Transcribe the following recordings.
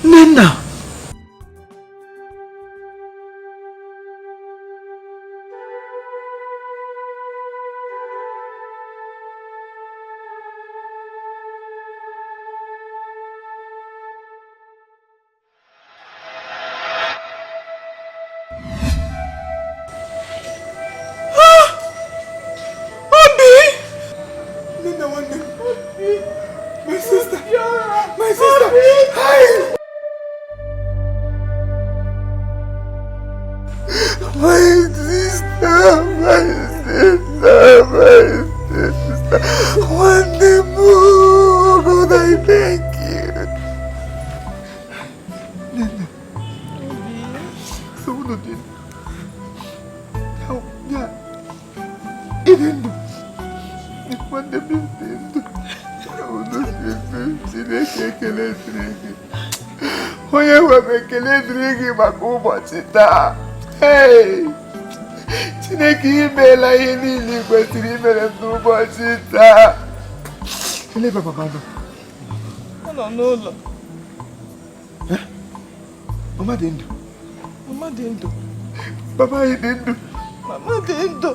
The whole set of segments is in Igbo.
Nena! Hey! Chineke imela ihe niile kwesịrị imere n'ụbọchị taa. Ele baba baba. Ọ nọ n'ụlọ. Mama dị ndụ. Mama dị ndụ. Baba anyị dị ndụ. Mama dị ndụ.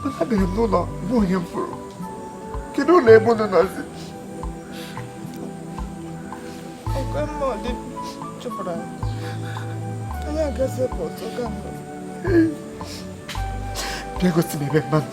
Mama bịara n'ụlọ bụ onye m fụrụ. Kedu ụlọ ebe unu nọzi? Ọkwa mma ọ dị chụpụrụ anyị. Anyị agazi airport oge mbụ. Bịa gosi m ebe mmanụ.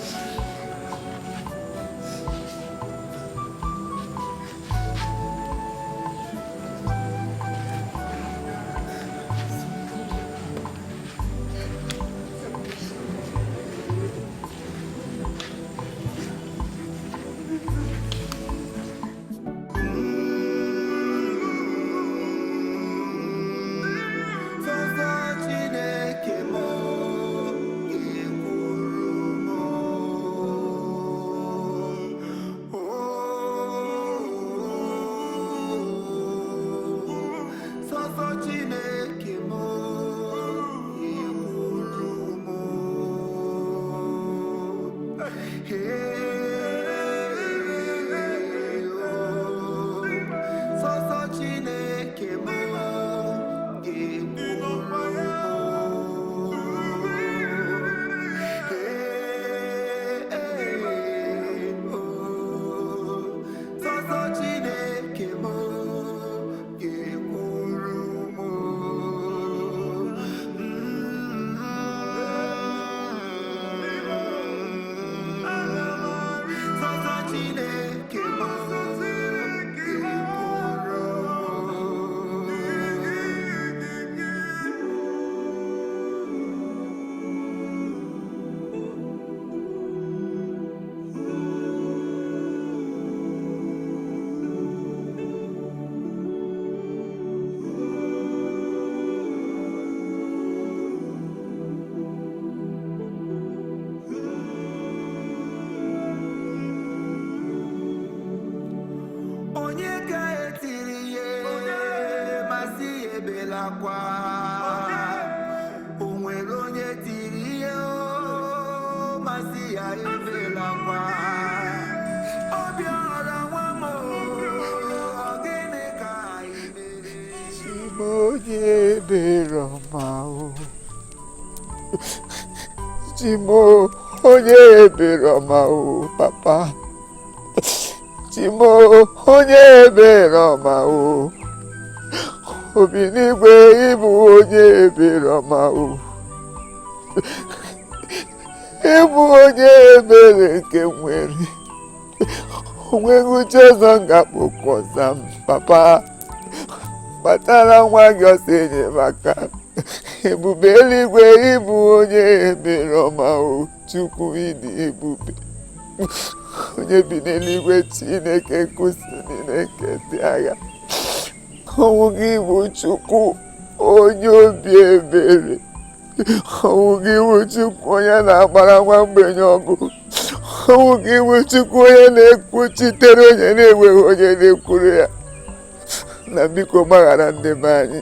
Chimo, onye beroma o papa. Chimo, onye beroma o. Obinigwe ibu onye beroma o. Ibu onye mere nke nwere. Onwe uche ọzọ ngakpọkọza m papa. Kpatara nwa gị ọsọ enyemaka. Ebube eluigwe ịbụ onye mere ọma o Chukwu ịdị ebube. Onye bi n'eluigwe Chineke nkuzi Chineke dị agha. Ọnwụ gị bụ Chukwu onye obi ebere. Ọnwụ gị bụ Chukwu onye na-agbara nwa mgbenye ọgụ. Ọnwụ gị bụ Chukwu onye na-ekwuchitere onye na-enweghị onye na-ekwuru ya. Na biko gbaghara ndị be anyị.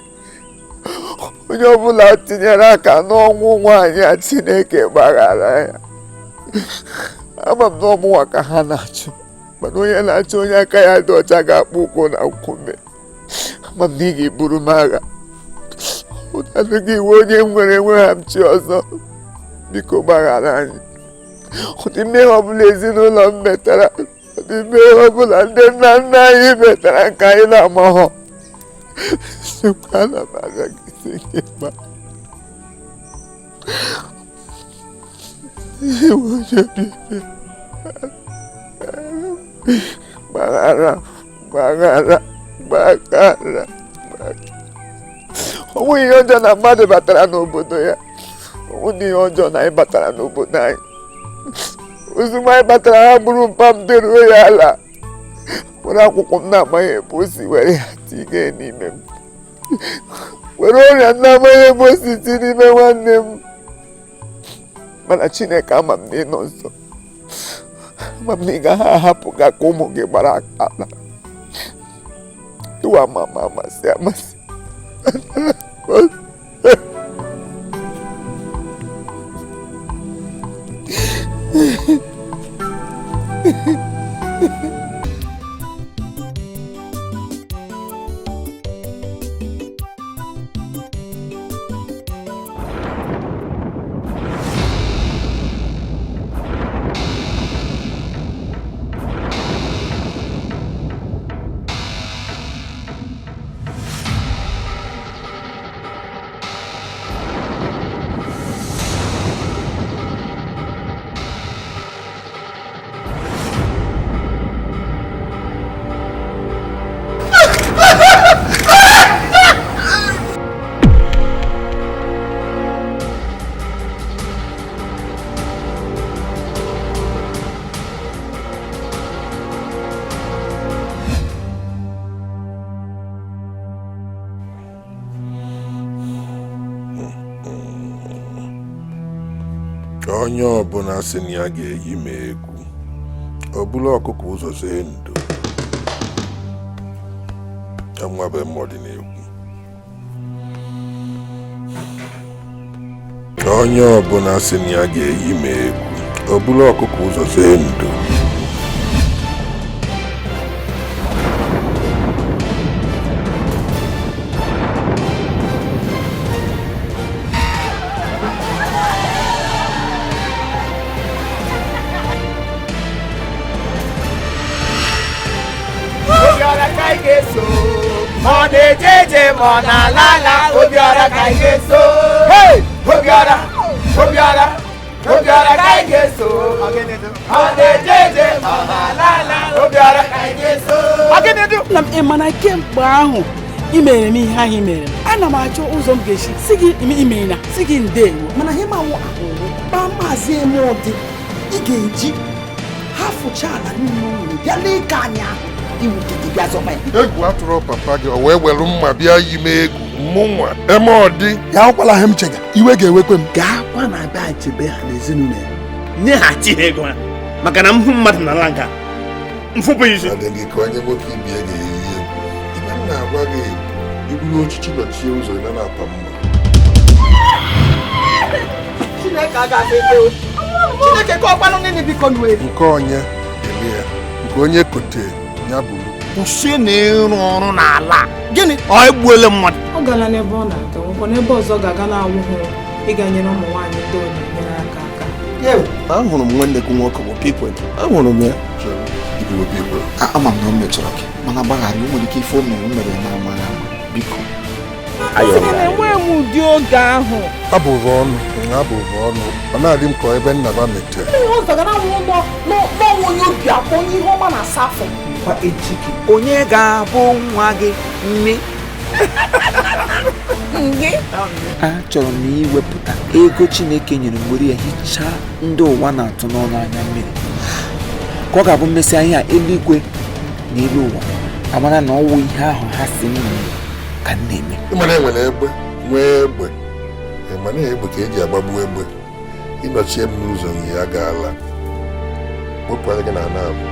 Onye ọbụla tinyere aka n'ọnwụ nwaanyị a Chineke gbaghara ya. Ama m na ọmụnwa ka ha na-achụ, mana onye na-achụ onye aka ya dị ọcha ga-akpụ ụkwụ na nkume. ma m na ị ga-eburu m agha ụtadụ gị iwe onye nwere enweghachi ọzọ biko gbaghara anyị ụdị mmehie ọbụla ezinụlọ m metara ụdị mmehie ọbụla ndị nna nna anyị metara nke anyị na-amaghọ ana m aga gị sị gị gbaghara ọ nweghị ihe ọjọọ na mmadụ batara n'obodo ya ọ nweghị ihe ọjọọ na anyị batara n'obodo anyị ozugbo anyị batara ha bụrụ mpa m deruo ya ala were akwụkwọ m na-amaghị ebe o si were ya tinye n'ime m were ọrịa na-amaghị ebe o si ti n'ime nwanne m mana Chineke ama m na ị nọ nso ama m na ị gaghị ahapụ ga ka ụmụ gị gbara ala iwe ama ama amasị amasị onye ọbụla sị na ya ga-eyi m egwu ọ bụla ọkụkọ ụzọ see ndo enwabe mmọdụ na-ekwu onye ọbụla sị na ya ga-eyi m egwu ọ bụla ọkụkọ ụzọ see ndo Mona lala, obiara kaigeso. Hey, obiara kaigeso. Mona jeje, mona lala, obiara kaigeso. Agenedu, nam emana kemgbe ahụ imere m ihe ahụ imere. Ana m achọ ụzọ m ga-esi si gị imena, si gị ndewo. Mana ihe ma wụ ahụhụ, ba maazị Emodi, ị ga-eji hafụcha ala niile nwere bịa lee ka anyị ahụ. Egwu atụrụ papa gị o wee were mma bịa yi m egwu mụnwa Emodi ya akwala ha m chega iwe ga-ewekwe m gaa kwa na be achebe ha n'ezinụlọ ya nyeghachi ha ego ha maka na mhụ mmadụ na ala nka mfụpụ isi adịghị ka onye nwoke ibi ya ga-eyi egwu ibe m na-agwa gị iburu ochichi nọchie ụzọ ị na-apa mma Chineke agaghị ekpe Chineke ka ọkwanụ nini biko n'uwe nke onye eme ya nke onye kote ya bụrụ kwụsị na ịrụ ọrụ n'ala gịnị ọ egbuole mmadụ ọ gala n'ebe ọ na-aga nwekwa n'ebe ọzọ ga-aga na-awụhụ ịga nyere ụmụ nwaanyị ndị oyi nyere aka ahụrụ m nwanne gị nwoke bụ pikwe ahụrụ m ya ama m na o metụrụ gị mana gbaghara o nwere ike ife o mere na-amaghị ama biko enweghị m ụdị oge ahụ abụghị ọnụ ọ na-adị m ka ebe nna ba metere onye ga-abụ nwa gị nne achọrọ m iwepụta ego Chineke nyere mgbere ya hichaa ndị ụwa na-atụ n'ọnụ anya mmiri ka ọ ga-abụ mmesịa ihe a eluigwe na elu ụwa amara na ọwụ ihe ahụ ha si m ka m na-eme ịmana enwere egbe nwee egbe ịmana egbe ka eji agbagbu egbe ịnọchie m n'ụzọ ya gaala wepụ anya gị na ana abụ